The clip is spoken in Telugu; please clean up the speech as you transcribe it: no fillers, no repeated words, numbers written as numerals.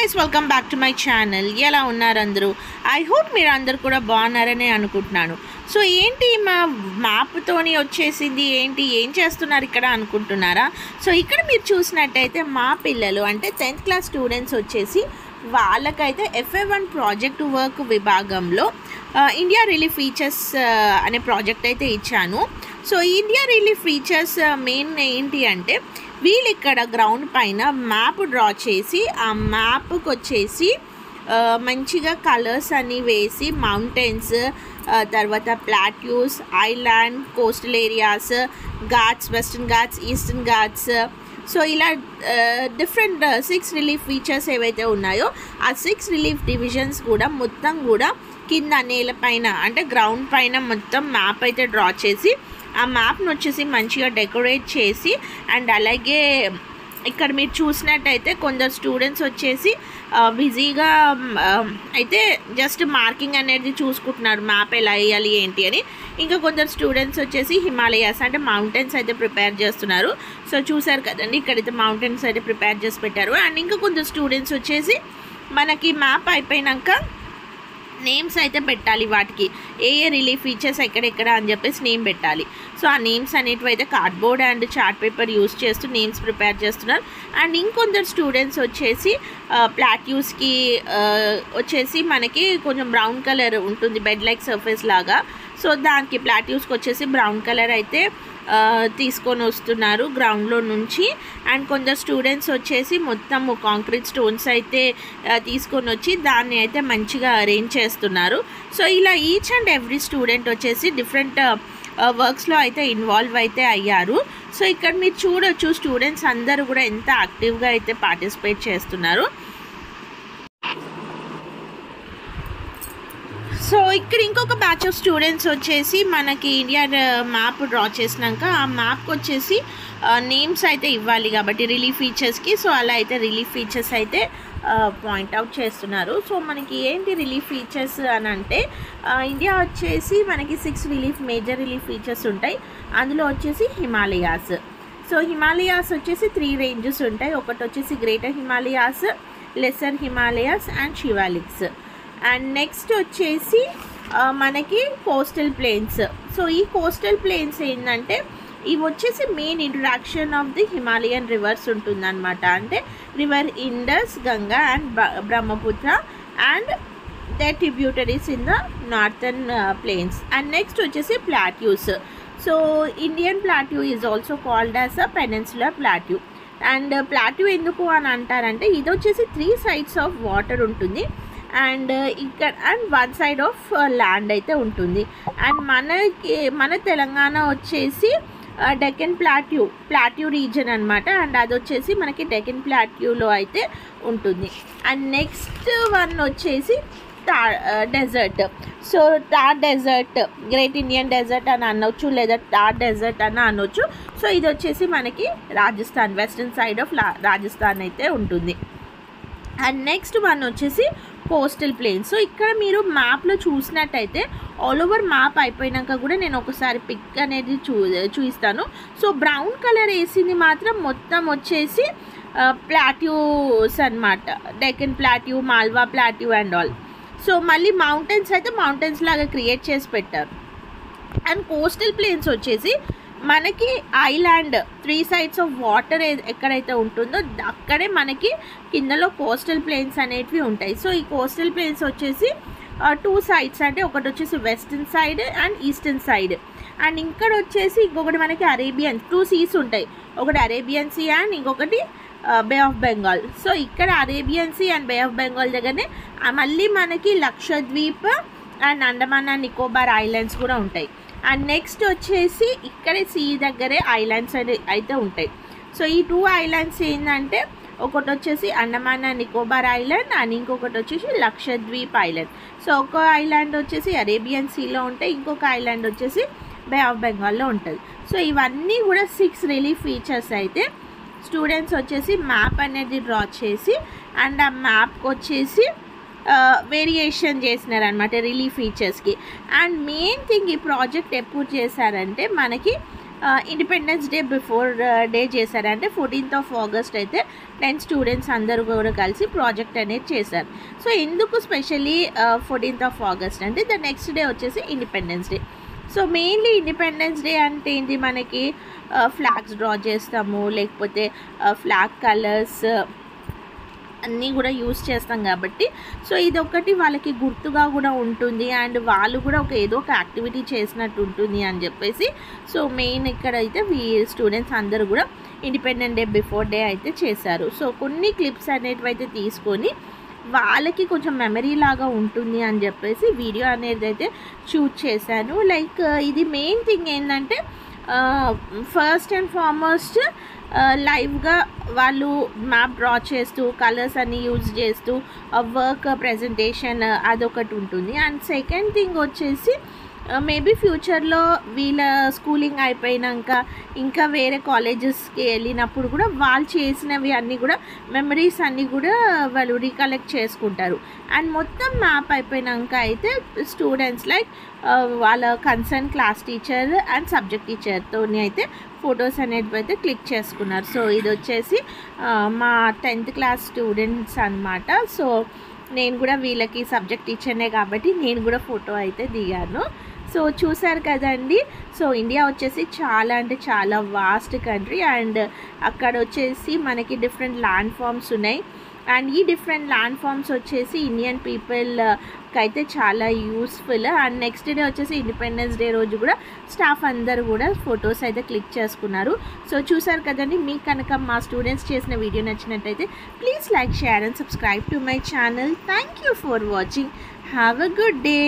Guys, welcome back to my channel. ఎలా ఉన్నారు అందరూ? ఐ హోప్ మీరు అందరు కూడా బాగున్నారని అనుకుంటున్నాను. సో ఏంటి మా మ్యాప్తోని వచ్చేసింది, ఏం చేస్తున్నారు ఇక్కడ అనుకుంటున్నారా? సో ఇక్కడ మీరు చూసినట్టయితే మా పిల్లలు అంటే 10th క్లాస్ స్టూడెంట్స్ వచ్చేసి వాళ్ళకైతే FA1 ప్రాజెక్ట్ వర్క్ విభాగంలో ఇండియా రిలీఫ్ ఫీచర్స్ అనే ప్రాజెక్ట్ అయితే ఇచ్చాను. So India relief features main ఏంటి అంటే వీళ్ళు ఇక్కడ గ్రౌండ్ పైన మ్యాప్ డ్రా చేసి ఆ మ్యాప్కి వచ్చేసి మంచిగా కలర్స్ అన్నీ వేసి మౌంటైన్స్, తర్వాత plateaus, island, coastal areas, Ghats, western Ghats, eastern Ghats, so ఇలా డిఫరెంట్ 6 రిలీఫ్ ఫీచర్స్ ఏవైతే ఉన్నాయో ఆ 6 రిలీఫ్ డివిజన్స్ కూడా మొత్తం కూడా కింద నేల పైన అంటే గ్రౌండ్ పైన మొత్తం మ్యాప్ అయితే డ్రా చేసి ఆ మ్యాప్ను వచ్చేసి మంచిగా డెకరేట్ చేసి అండ్ అలాగే ఇక్కడ మీరు చూసినట్టయితే కొందరు స్టూడెంట్స్ వచ్చేసి బిజీగా అయితే జస్ట్ మార్కింగ్ అనేది చూసుకుంటున్నారు మ్యాప్ ఎలా వేయాలి ఏంటి అని. ఇంకా కొందరు స్టూడెంట్స్ వచ్చేసి హిమాలయాస్ అంటే మౌంటైన్స్ అయితే ప్రిపేర్ చేస్తున్నారు. సో చూసారు కదండి, ఇక్కడైతే మౌంటైన్స్ అయితే ప్రిపేర్ చేసి పెట్టారు. అండ్ ఇంకా కొందరు స్టూడెంట్స్ వచ్చేసి మనకి మ్యాప్ అయిపోయినాక నేమ్స్ అయితే పెట్టాలి, వాటికి ఏ రిలీఫ్ ఫీచర్స్ ఎక్కడెక్కడ అని చెప్పేసి నేమ్ పెట్టాలి. సో ఆ నేమ్స్ అనేటివి అయితే cardboard and chart paper use చేస్తూ నేమ్స్ ప్రిపేర్ చేస్తున్నారు. అండ్ ఇంకొందరు స్టూడెంట్స్ వచ్చేసి ప్లాట్యూస్కి వచ్చేసి మనకి కొంచెం బ్రౌన్ కలర్ ఉంటుంది, బెడ్ లైక్ సర్ఫేస్ లాగా. సో దానికి ప్లాట్యూస్కి వచ్చేసి బ్రౌన్ కలర్ అయితే తీసుకొని వస్తున్నారు గ్రౌండ్లో నుంచి. అండ్ కొందరు స్టూడెంట్స్ వచ్చేసి మొత్తం కాంక్రీట్ స్టోన్స్ అయితే తీసుకొని వచ్చి దాన్ని అయితే మంచిగా అరేంజ్ చేస్తున్నారు. సో ఇలా ఈచ్ అండ్ ఎవ్రీ స్టూడెంట్ వచ్చేసి డిఫరెంట్ వర్క్స్లో అయితే ఇన్వాల్వ్ అయితే అయ్యారు. సో ఇక్కడ మీరు చూడొచ్చు స్టూడెంట్స్ అందరూ కూడా ఎంత యాక్టివ్గా అయితే పార్టిసిపేట్ చేస్తున్నారు. సో ఇక్కడ ఇంకొక బ్యాచ్ ఆఫ్ స్టూడెంట్స్ వచ్చేసి మనకి ఇండియా మ్యాప్ డ్రా చేసినాక ఆ మ్యాప్కి వచ్చేసి నేమ్స్ అయితే ఇవ్వాలి కాబట్టి రిలీఫ్ ఫీచర్స్కి. సో అలా అయితే రిలీఫ్ ఫీచర్స్ అయితే పాయింట్అవుట్ చేస్తున్నారు. సో మనకి ఏంటి రిలీఫ్ ఫీచర్స్ అని అంటే ఇండియా వచ్చేసి మనకి 6 మేజర్ రిలీఫ్ ఫీచర్స్ ఉంటాయి. అందులో వచ్చేసి హిమాలయాస్. సో హిమాలయాస్ వచ్చేసి 3 రేంజెస్ ఉంటాయి. ఒకటి వచ్చేసి greater Himalayas, lesser Himalayas and Shivaliks. And next వచ్చేసి మనకి కోస్టల్ ప్లేన్స్. సో ఈ కోస్టల్ ప్లేన్స్ ఏంటంటే ఇవి వచ్చేసి main introduction of the Himalayan rivers ఉంటుందన్నమాట. అంటే river Indus, Ganga and Brahmaputra and the tributaries in the northern plains. And next వచ్చేసి plateaus. So Indian plateau is also called as a peninsular plateau. And plateau ఎందుకు అని అంటారంటే ఇది వచ్చేసి 3 sides ఆఫ్ వాటర్ ఉంటుంది అండ్ ఇక్కడ అండ్ 1 side ఆఫ్ ల్యాండ్ అయితే ఉంటుంది. అండ్ మన తెలంగాణ వచ్చేసి డెక్కన్ ప్లాట్యూ రీజన్ అనమాట. అండ్ అది వచ్చేసి మనకి డెక్కన్ ప్లాట్యూలో అయితే ఉంటుంది. అండ్ నెక్స్ట్ వన్ వచ్చేసి desert. So Thar desert, great Indian desert అని అనొచ్చు లేదా థార్ డెజర్ట్ అని అనొచ్చు. సో ఇది వచ్చేసి మనకి Rajasthan, western side of Rajasthan అయితే ఉంటుంది. అండ్ నెక్స్ట్ వన్ వచ్చేసి కోస్టల్ ప్లేన్స్. సో ఇక్కడ మీరు మ్యాప్లో చూసినట్టయితే ఆల్ ఓవర్ మ్యాప్ అయిపోయినాక కూడా నేను ఒకసారి పిక్ అనేది చూపిస్తాను. సో బ్రౌన్ కలర్ వేసింది మాత్రం మొత్తం వచ్చేసి ప్లాట్యూస్ అనమాట, Deccan plateau, Malwa plateau and all. So మళ్ళీ మౌంటైన్స్ అయితే మౌంటైన్స్ లాగా క్రియేట్ చేసి పెట్టారు. అండ్ కోస్టల్ ప్లేన్స్ వచ్చేసి మనకి ఐలాండ్ 3 sides ఆఫ్ వాటర్ ఎక్కడైతే ఉంటుందో అక్కడే మనకి కిందలో కోస్టల్ ప్లేన్స్ అనేటివి ఉంటాయి. సో ఈ కోస్టల్ ప్లేన్స్ వచ్చేసి 2 sides అంటే ఒకటి వచ్చేసి western side and eastern side. And ఇక్కడ వచ్చేసి ఇంకొకటి మనకి అరేబియన్ 2 seas ఉంటాయి, ఒకటి అరేబియన్ సీ అండ్ ఇంకొకటి బే ఆఫ్ బెంగాల్. సో ఇక్కడ Arabian sea and bay of Bengal దగ్గరనే మళ్ళీ మనకి Lakshadweep and Andaman and Nicobar islands కూడా ఉంటాయి. అండ్ నెక్స్ట్ వచ్చేసి ఇక్కడే సీ దగ్గరే ఐలాండ్స్ అయితే ఉంటాయి. సో ఈ 2 ఐలాండ్స్ ఏంటంటే ఒకటి వచ్చేసి Andaman and Nicobar island and ఇంకొకటి వచ్చేసి లక్షద్వీప్ ఐలాండ్. సో ఒక ఐలాండ్ వచ్చేసి అరేబియన్ సీలో ఉంటాయి, ఇంకొక ఐలాండ్ వచ్చేసి బే ఆఫ్ బెంగాల్లో ఉంటుంది. సో ఇవన్నీ కూడా 6 రిలీఫ్ ఫీచర్స్ అయితే స్టూడెంట్స్ వచ్చేసి మ్యాప్ అనేది డ్రా చేసి అండ్ ఆ మ్యాప్కి వచ్చేసి వేరియేషన్ చేసినారనమాట రిలీఫ్ ఫీచర్స్కి. అండ్ మెయిన్ థింగ్ ఈ ప్రాజెక్ట్ ఎప్పుడు చేశారంటే మనకి ఇండిపెండెన్స్ డే బిఫోర్ డే చేశారు. అంటే 14th August అయితే 10 స్టూడెంట్స్ అందరూ కూడా కలిసి ప్రాజెక్ట్ అనేది చేశారు. సో ఎందుకు స్పెషల్లీ 14th August అంటే ద నెక్స్ట్ డే వచ్చేసి independence day. So mainly independence day అంటే ఏంటి, మనకి ఫ్లాగ్స్ డ్రా చేస్తాము, లేకపోతే ఫ్లాగ్ కలర్స్ అన్నీ కూడా యూస్ చేస్తాం కాబట్టి సో ఇదొకటి వాళ్ళకి గుర్తుగా కూడా ఉంటుంది అండ్ వాళ్ళు కూడా ఏదో ఒక యాక్టివిటీ చేసినట్టు ఉంటుంది అని చెప్పేసి సో మెయిన్ ఇక్కడ అయితే స్టూడెంట్స్ అందరూ కూడా ఇండిపెండెంట్ డే బిఫోర్ డే అయితే చేశారు. సో కొన్ని క్లిప్స్ అనేటివి అయితే తీసుకొని వాళ్ళకి కొంచెం మెమరీ లాగా ఉంటుంది అని చెప్పేసి వీడియో అనేది అయితే షూట్ చేశాను. లైక్ ఇది మెయిన్ థింగ్ ఏంటంటే ఫస్ట్ అండ్ ఫార్మోస్ట్ లైవ్గా వాళ్ళు మ్యాప్ డ్రా చేస్తూ కలర్స్ అన్నీ యూజ్ చేస్తూ వర్క్ ప్రజెంటేషన్ అదొకటి ఉంటుంది. అండ్ సెకండ్ థింగ్ వచ్చేసి మేబీ ఫ్యూచర్లో వీళ్ళ స్కూలింగ్ అయిపోయినాక ఇంకా వేరే కాలేజెస్కి వెళ్ళినప్పుడు కూడా వాళ్ళు చేసినవి అన్నీ కూడా మెమరీస్ అన్నీ కూడా వాళ్ళు రీకలెక్ట్ చేసుకుంటారు. అండ్ మొత్తం మ్యాప్ అయిపోయినాక అయితే స్టూడెంట్స్ లైక్ వాళ్ళ concern class teacher and subject టీచర్తో అయితే ఫొటోస్ అనేటివి అయితే క్లిక్ చేసుకున్నారు. సో ఇది వచ్చేసి మా 10th క్లాస్ స్టూడెంట్స్ అన్నమాట. సో నేను కూడా వీళ్ళకి సబ్జెక్ట్ టీచర్నే కాబట్టి నేను కూడా ఫోటో అయితే దిగాను. సో చూసారు కదండి. సో ఇండియా వచ్చేసి చాలా అంటే చాలా వాస్ట్ కంట్రీ అండ్ అక్కడ వచ్చేసి మనకి డిఫరెంట్ ల్యాండ్ ఫామ్స్ ఉన్నాయి అండ్ ఈ డిఫరెంట్ ల్యాండ్ ఫామ్స్ వచ్చేసి ఇండియన్ పీపుల్కి అయితే చాలా యూస్ఫుల్. అండ్ నెక్స్ట్ డే వచ్చేసి ఇండిపెండెన్స్ డే రోజు కూడా స్టాఫ్ అందరూ కూడా ఫొటోస్ అయితే క్లిక్ చేసుకున్నారు. సో చూసారు కదండి. మీకు కనుక మా స్టూడెంట్స్ చేసిన వీడియో నచ్చినట్టయితే please like, share and subscribe to my channel. Thank you for watching. Have a good day.